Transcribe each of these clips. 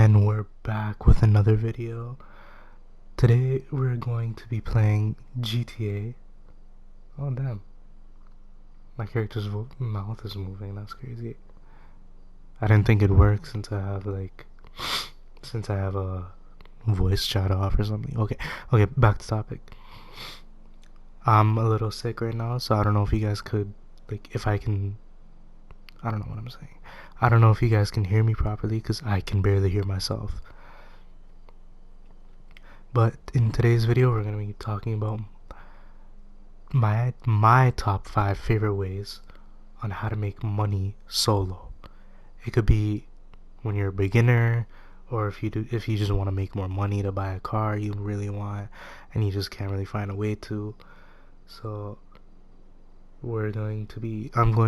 And we're back with another video. Today we're going to be playing GTA. Oh damn, my character's mouth is moving, that's crazy. I didn't think it worked since I have a voice chat off or something. Okay, back to topic. I'm a little sick right now, so I don't know if you guys could, I don't know what I'm saying. I don't know if you guys can hear me properly because I can barely hear myself. But in today's video, we're going to be talking about my top 5 favorite ways on how to make money solo. It could be when you're a beginner, or if you just want to make more money to buy a car you really want and you just can't really find a way to. So I'm going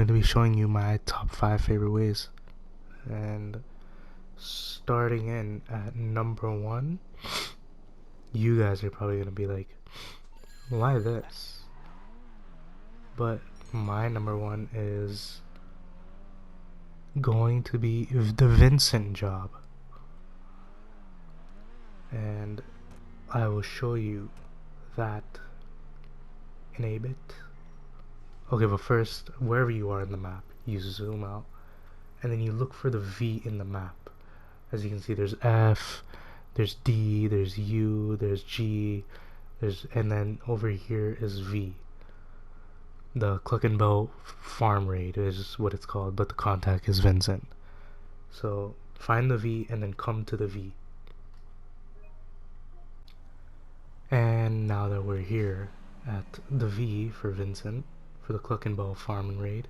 to be showing you my top 5 favorite ways, and starting in at number 1, you guys are probably gonna be like, why this? But my number 1 is going to be the Vincent job, and I will show you that in a bit. Okay, but first, wherever you are in the map, you zoom out and then you look for the V in the map. As you can see, there's F, there's D, there's U, there's G, and then over here is V. The Cluckin farm raid is what it's called, but the contact is Vincent. So find the V and then come to the V. And now that we're here at the V for Vincent, for the Cluckin farm raid,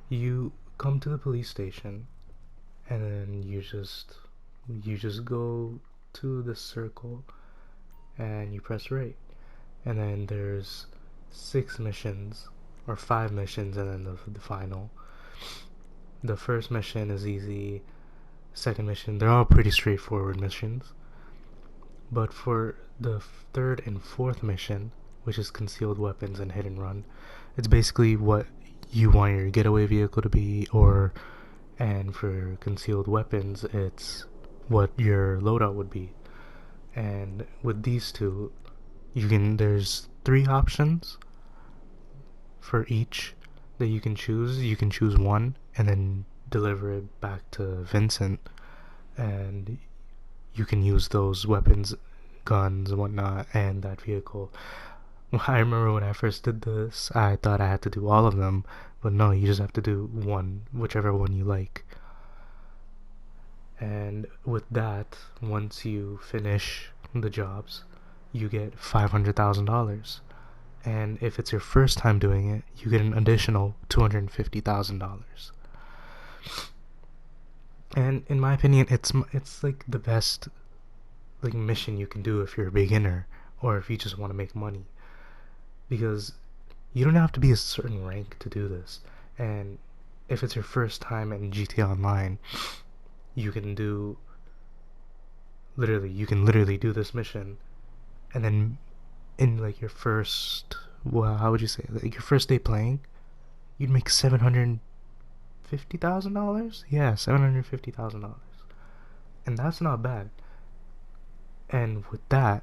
you come to the police station, and then you just go to the circle and you press right, and then there's 6 missions or 5 missions, and then the final. The first mission is easy. Second mission, they're all pretty straightforward missions. But for the third and fourth mission, which is concealed weapons and hit and run, it's basically what you want your getaway vehicle to be, and for concealed weapons, it's what your loadout would be. And with these two, there's 3 options for each that you can choose. You can choose one and then deliver it back to Vincent, and you can use those weapons, guns, and whatnot, and that vehicle. I remember when I first did this, I thought I had to do all of them, but no, you just have to do one, whichever one you like. And with that, once you finish the jobs, you get $500,000. And if it's your first time doing it, you get an additional $250,000. And in my opinion, it's like the best mission you can do if you're a beginner, or if you just want to make money, because you don't have to be a certain rank to do this. And if it's your first time in GTA Online, you can literally do this mission, and then in your first, well, how would you say, your first day playing, you'd make $750,000. Yeah, $750,000, and that's not bad. And with that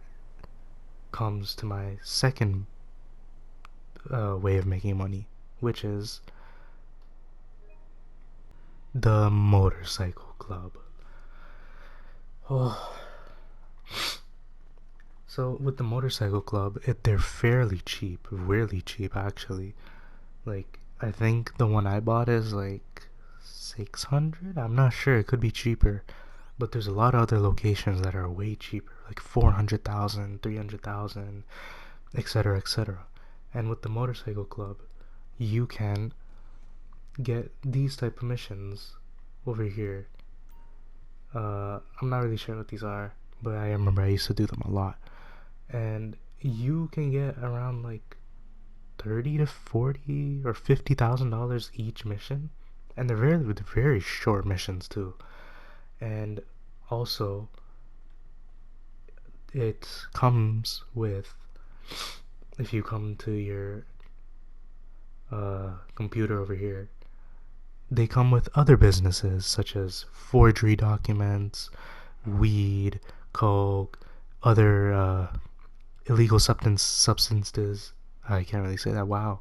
comes to my second way of making money, which is the motorcycle club. Oh. So with the motorcycle club, they're fairly cheap, really cheap actually. I think the one I bought is like 600. I'm not sure, it could be cheaper, but there's a lot of other locations that are way cheaper, like 400,000, 300,000, etc., etc. And with the motorcycle club, you can get these type of missions over here. I'm not really sure what these are, but I remember I used to do them a lot. And you can get around like 30 to 40 or $50,000 each mission, and they're very short missions too. And also, it comes with, if you come to your computer over here, they come with other businesses such as forgery documents, weed, coke, other illegal substances. I can't really say that. Wow.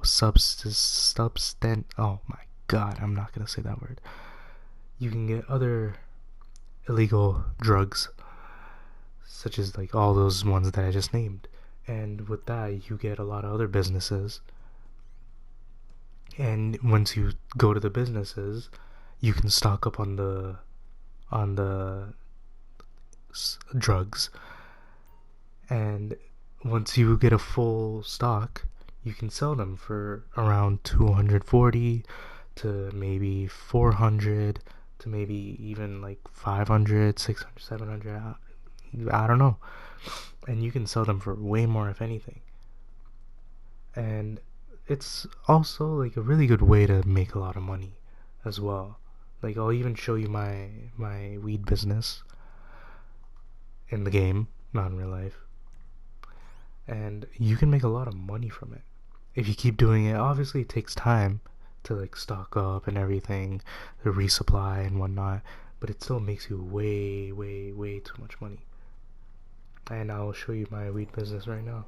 Substant. Oh my god, I'm not gonna say that word. You can get other illegal drugs, such as like all those ones that I just named. And with that, you get a lot of other businesses. And once you go to the businesses, you can stock up on the drugs. And once you get a full stock, you can sell them for around 240 to maybe 400 to maybe even like 500, 600, 700. I don't know. And you can sell them for way more, if anything. And it's also like a really good way to make a lot of money as well. Like I'll even show you my weed business in the game, not in real life. And you can make a lot of money from it if you keep doing it. Obviously it takes time to like stock up and everything, the resupply and whatnot, but it still makes you way too much money. And I'll show you my weed business right now.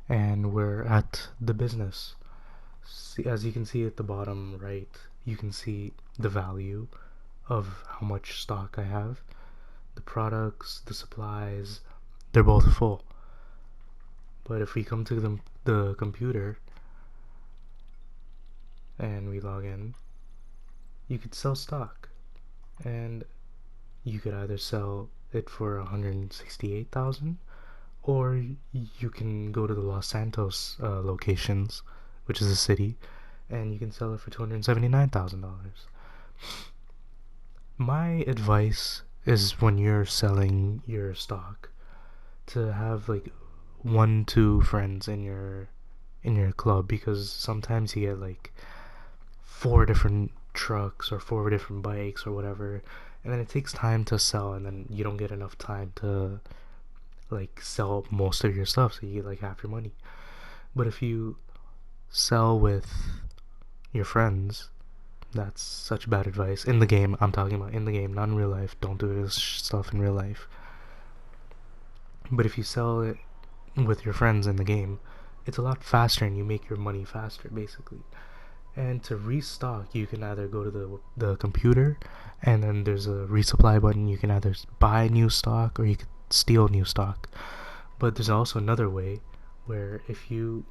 And we're at the business. See, as you can see at the bottom right, you can see the value of how much stock I have. The products, the supplies, they're both full. But if we come to the computer and we log in, you could sell stock. And you could either sell it for 168,000, or you can go to the Los Santos locations, which is a city, and you can sell it for $279,000. My advice is when you're selling your stock to have like 1-2 friends in your club, because sometimes you get like 4 different trucks or 4 different bikes or whatever, and then it takes time to sell, and then you don't get enough time to like sell most of your stuff, so you get like half your money. But if you sell with your friends, that's such bad advice. In the game, I'm talking about in the game, not in real life. Don't do this stuff in real life. But if you sell it with your friends in the game, it's a lot faster and you make your money faster, basically. And to restock, you can either go to the computer, and then there's a resupply button. You can either buy new stock or you can steal new stock. But there's also another way, where if you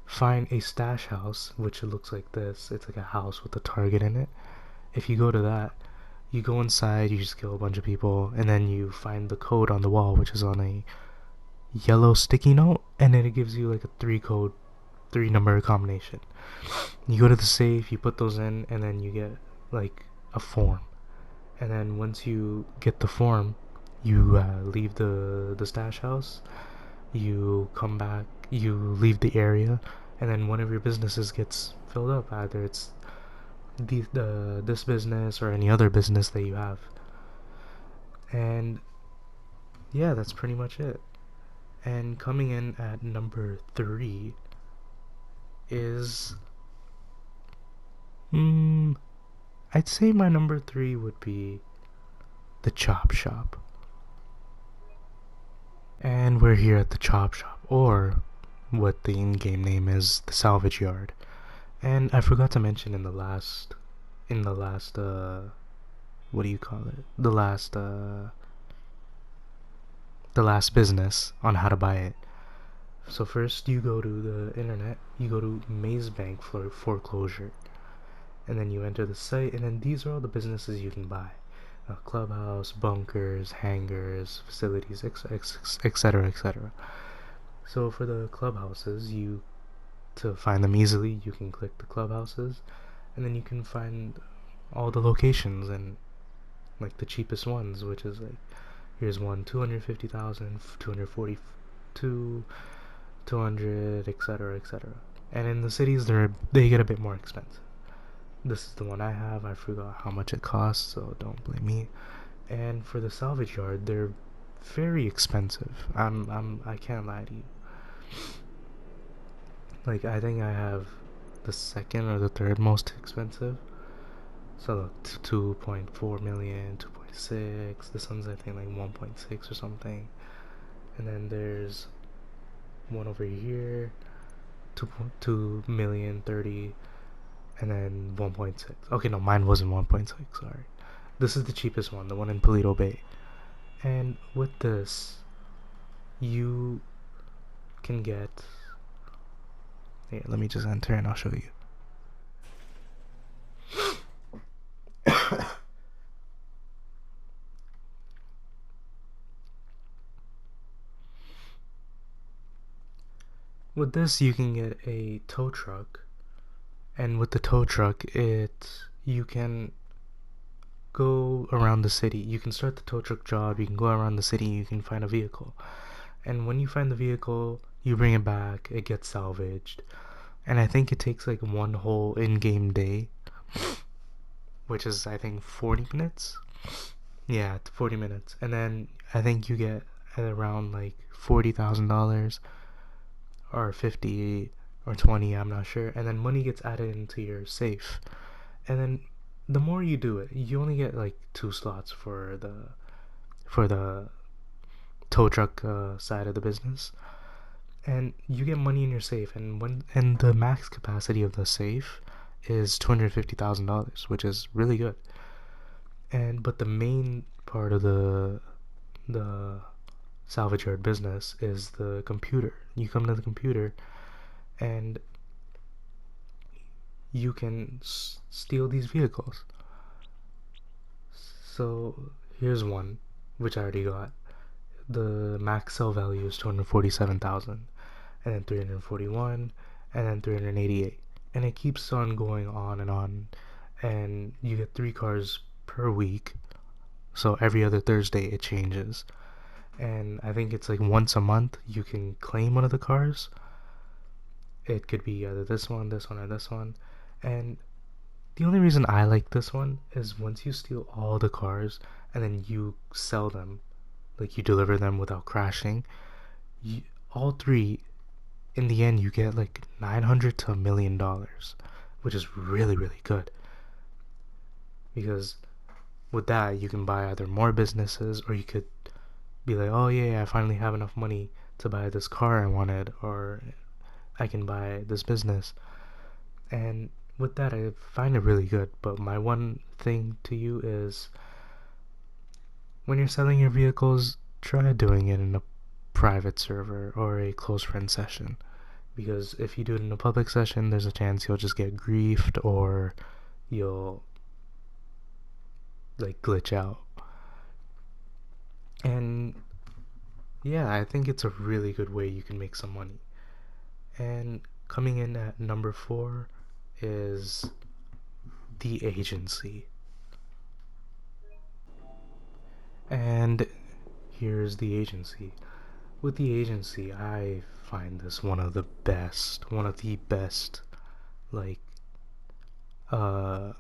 find a stash house, which it looks like this, it's like a house with a target in it. If you go to that, you go inside, you just kill a bunch of people, and then you find the code on the wall, which is on a yellow sticky note, and then it gives you like a 3 number combination. You go to the safe, you put those in, and then you get like a form. And then once you get the form, you leave the stash house, you come back, you leave the area, and then one of your businesses gets filled up. Either it's this business or any other business that you have. And yeah, that's pretty much it. And coming in at number 3 is I'd say my number 3 would be the chop shop. And we're here at the chop shop, or what the in-game name is, the salvage yard. And I forgot to mention in the last what do you call it, the last business on how to buy it. So first you go to the internet, you go to Maze Bank for foreclosure, and then you enter the site, and then these are all the businesses you can buy: clubhouse, bunkers, hangars, facilities, etc, etc. So for the clubhouses, to find them easily, you can click the clubhouses, and then you can find all the locations and like the cheapest ones, which is like, here's one 250,000, 242, 200, etc, etc. And in the cities, they get a bit more expensive. This is the one I have. I forgot how much it costs, so don't blame me. And for the salvage yard, they're very expensive. I can't lie to you. Like, I think I have the second or the third most expensive. So look, 2.4 million, 2.6. This one's I think like 1.6 or something. And then there's one over here, 2 million 30, and then 1.6. Okay, no, mine wasn't 1.6. Sorry. This is the cheapest one, the one in Paleto Bay. And with this, you can get. Here, let me just enter and I'll show you. With this, you can get a tow truck, and with the tow truck, you can go around the city. You can start the tow truck job. You can go around the city. You can find a vehicle, and when you find the vehicle, you bring it back. It gets salvaged, and I think it takes like one whole in-game day, which is I think 40 minutes. Yeah, 40 minutes, and then I think you get at around like $40,000 or 50 or 20, I'm not sure, and then money gets added into your safe. And then the more you do it, you only get like 2 slots for the tow truck side of the business, and you get money in your safe. And the max capacity of the safe is $250,000, which is really good. And but the main part of the salvage yard business is the computer. You come to the computer and you can steal these vehicles. So here's one, which I already got. The max sell value is 247,000, and then 341, and then 388, and it keeps on going on, and you get 3 cars per week. So every other Thursday it changes, and I think it's like once a month you can claim one of the cars. It could be either this one, or this one, and the only reason I like this one is once you steal all the cars and then you sell them, like you deliver them without crashing, you, all three, in the end, you get like 900 to $1 million, which is really, really good. Because with that, you can buy either more businesses, or you could be like, oh yeah, I finally have enough money to buy this car I wanted, or I can buy this business. And with that, I find it really good. But my one thing to you is, when you're selling your vehicles, try doing it in a private server or a close friend session. Because if you do it in a public session, there's a chance you'll just get griefed, or you'll like glitch out. And yeah, I think it's a really good way you can make some money. And coming in at number 4 is the agency. And here's the agency. With the agency, I find this one of the best, like, uh,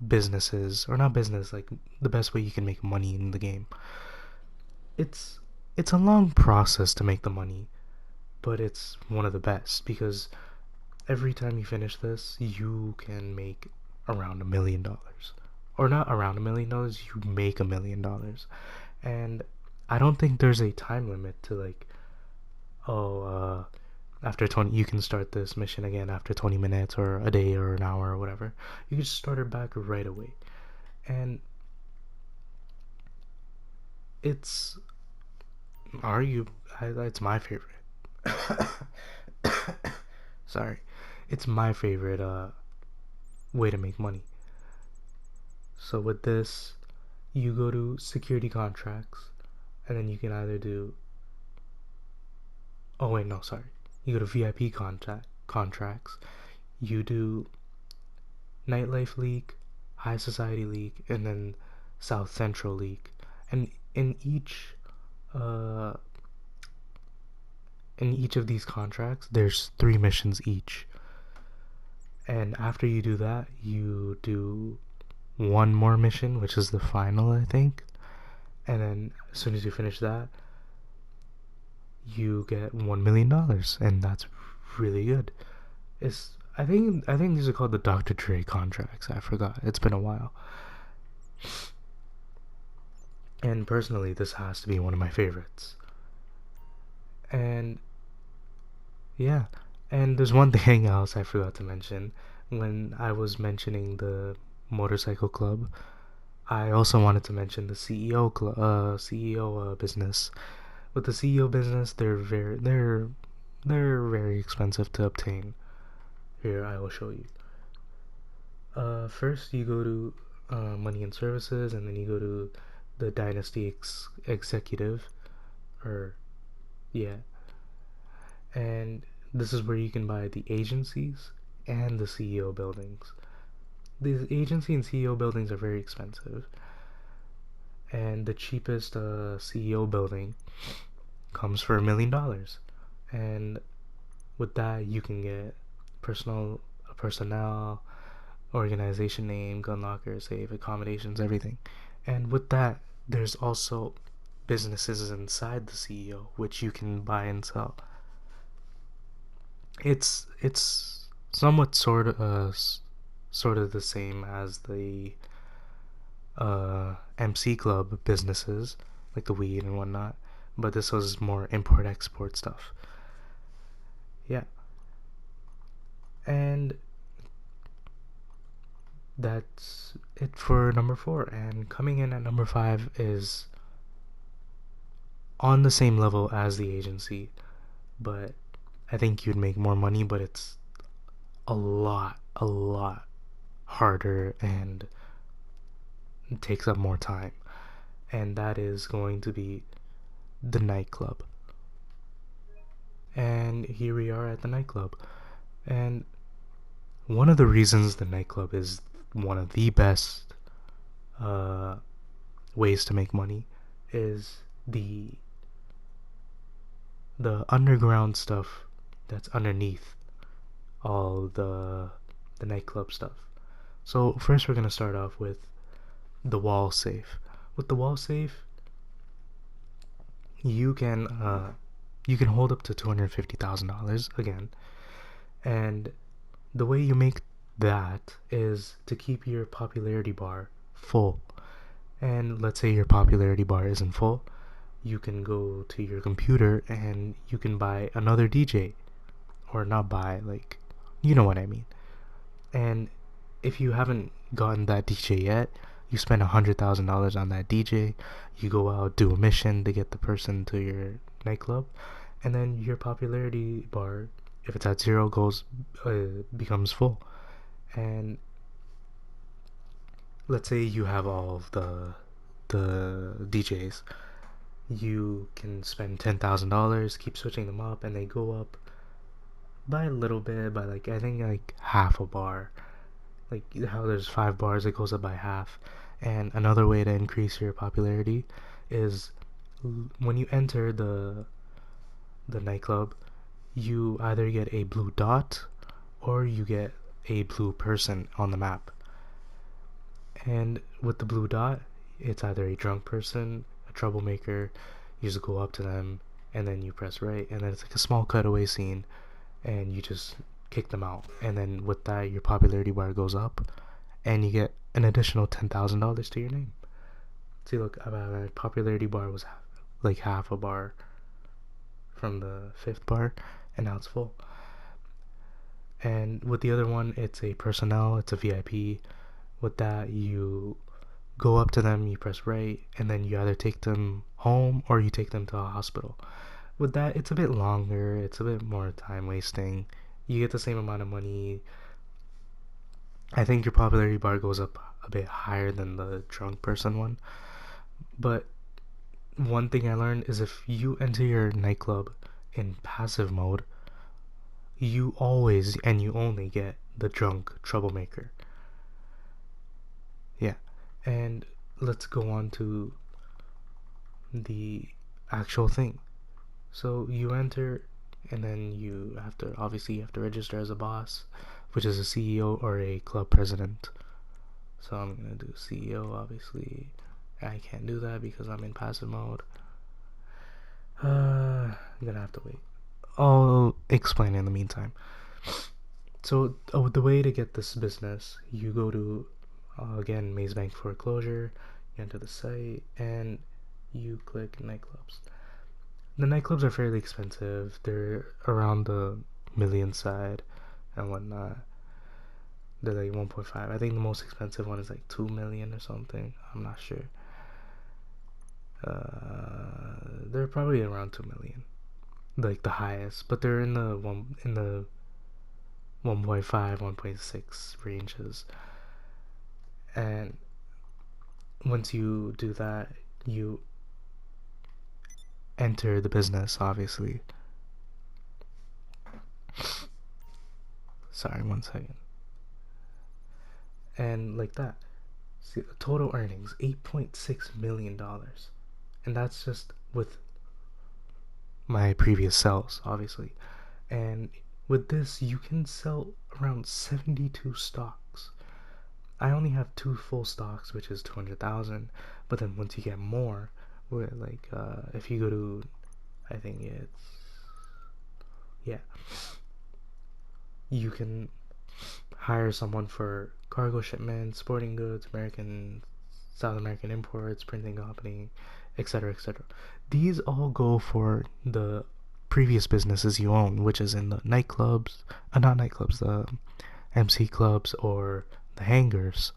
businesses, or not business, like the best way you can make money in the game. It's it's a long process to make the money, but it's one of the best, because every time you finish this, you can make around $1 million. Or not around $1 million, you make $1 million. And I don't think there's a time limit to like, oh, after 20, you can start this mission again after 20 minutes or a day or an hour or whatever. You can just start it back right away. And it's it's my favorite. Sorry. It's my favorite way to make money. So with this, you go to security contracts, and then you can either do, oh wait, no, sorry. You go to VIP contracts. You do Nightlife League, High Society League, and then South Central League. And uh in each of these contracts, there's 3 missions each. And after you do that, you do one more mission, which is the final, I think. And then as soon as you finish that, you get $1 million, and that's really good. It's I think these are called the Dr. Dre contracts. I forgot. It's been a while. And personally, this has to be one of my favorites. And yeah, and there's one thing else I forgot to mention when I was mentioning the motorcycle club. I also wanted to mention the CEO business. With the CEO business, they're very expensive to obtain. Here, I will show you. First, you go to Money and Services, and then you go to the Dynasty Executive, or yeah, and this is where you can buy the agencies and the CEO buildings. These agency and CEO buildings are very expensive, and the cheapest CEO building comes for $1 million, and with that you can get personnel, organization name, gun locker, safe, accommodations, everything. And with that, there's also businesses inside the CEO which you can buy and sell. It's somewhat sort of the same as the MC Club businesses, like the weed and whatnot, but this was more import export stuff. Yeah, and that's it for number 4. And coming in at number 5 is on the same level as the agency, but I think you'd make more money, but it's a lot harder and it takes up more time. And that is going to be the nightclub. And here we are at the nightclub. And one of the reasons the nightclub is one of the best uh, ways to make money is the underground stuff that's underneath all the nightclub stuff. So first we're gonna start off with the wall safe. With the wall safe, you can you can hold up to $250,000 again, and the way you make that is to keep your popularity bar full. And let's say your popularity bar isn't full, you can go to your computer and you can buy another DJ, or not buy, like, you know what I mean. And if you haven't gotten that DJ yet, you spend $100,000 on that DJ. You go out, do a mission to get the person to your nightclub, and then your popularity bar, if it's at zero, becomes full. And let's say you have all of the DJs, you can spend $10,000, keep switching them up, and they go up by a little bit, by like I think like half a bar. Like how there's 5 bars, it goes up by half. And another way to increase your popularity is when you enter the nightclub, you either get a blue dot or you get a blue person on the map. And with the blue dot, it's either a drunk person, a troublemaker. You just go up to them and then you press right, and then it's like a small cutaway scene, and you just kick them out. And then with that, your popularity bar goes up, and you get an additional $10,000 to your name. See, look, my popularity bar was like half a bar from the 5th bar, and now it's full. And with the other one, it's a personnel, it's a VIP. With that, you go up to them, you press right, and then you either take them home or you take them to a hospital. With that, it's a bit longer, it's a bit more time wasting. You get the same amount of money. I think your popularity bar goes up a bit higher than the drunk person one. But one thing I learned is if you enter your nightclub in passive mode, you always and you only get the drunk troublemaker. Yeah. And let's go on to the actual thing. So you enter, and then you have to obviously you have to register as a boss, which is a CEO or a club president. So I'm gonna do CEO. Obviously, I can't do that because I'm in passive mode. I'm gonna have to wait. I'll explain in the meantime. So the way to get this business, you go to again Maze Bank foreclosure, you enter the site, and you click nightclubs. The nightclubs are fairly expensive. They're around the million side and whatnot. They're like 1.5. I think the most expensive one is like 2 million or something. I'm not sure. They're probably around 2 million, like the highest, but they're in the 1.5, 1.6 ranges. And once you do that, you enter the business, obviously. Sorry, 1 second. And like that. See, the total earnings $8.6 million. And that's just with my previous sales, obviously. And with this, you can sell around 72 stocks. I only have 2 full stocks, which is 200,000. But then once you get more, like if you go to, I think it's, yeah, you can hire someone for cargo shipments, sporting goods, South American imports, printing company, etc., etc. These all go for the previous businesses you own, which is in the nightclubs, not nightclubs, the MC clubs or the hangars.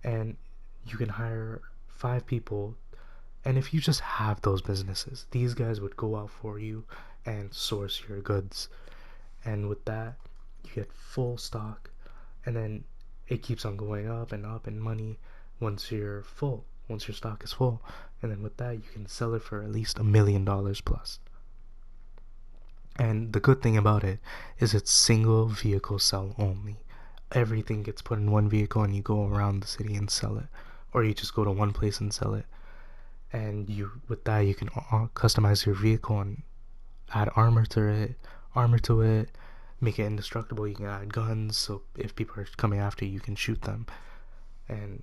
And you can hire 5 people. And if you just have those businesses, these guys would go out for you and source your goods. And with that, you get full stock, and then it keeps on going up in money once you're full, once your stock is full. And then with that, you can sell it for at least $1 million plus. And the good thing about it is it's single vehicle sell only. Everything gets put in one vehicle and you go around the city and sell it, or you just go to one place and sell it. And with that, you can customize your vehicle and add armor to it, make it indestructible. You can add guns, so if people are coming after you, you can shoot them. And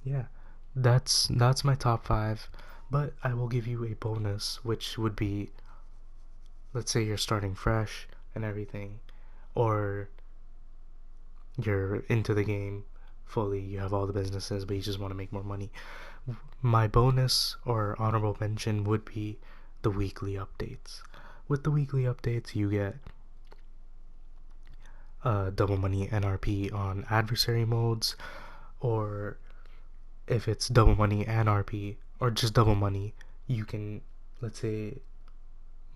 yeah, that's my top 5. But I will give you a bonus, which would be, let's say you're starting fresh and everything, or you're into the game fully, you have all the businesses, but you just want to make more money. My bonus or honorable mention would be the weekly updates. With the weekly updates, you get double money NRP on adversary modes, or if it's double money NRP or just double money, you can, let's say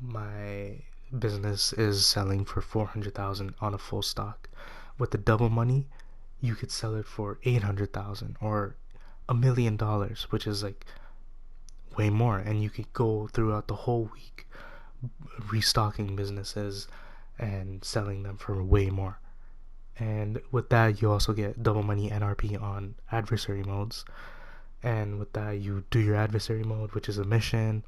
my business is selling for 400,000 on a full stock. With the double money, you could sell it for 800,000 or $1 million, which is like way more, and you could go throughout the whole week restocking businesses and selling them for way more. And with that, you also get double money NRP on adversary modes. And with that, you do your adversary mode, which is a mission.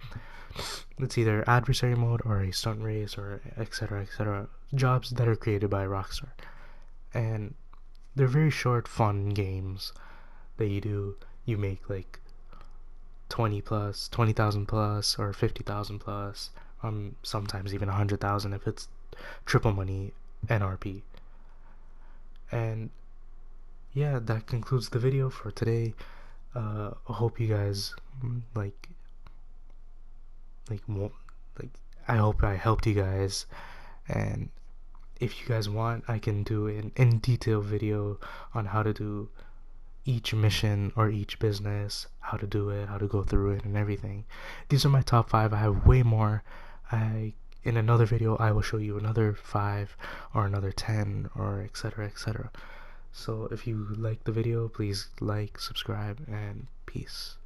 It's either adversary mode or a stunt race or etc., etc. Jobs that are created by Rockstar. And they're very short, fun games that you do. You make like 20,000 plus, or 50,000 plus. Sometimes even 100,000 if it's triple money NRP. And yeah, that concludes the video for today. I hope you guys I hope I helped you guys, and if you guys want, I can do an in-detail video on how to do each mission or each business, how to do it, how to go through it, and everything. These are my top 5. I have way more. In another video, I will show you another 5 or another 10 or etc., etc. So if you like the video, please like, subscribe, and peace.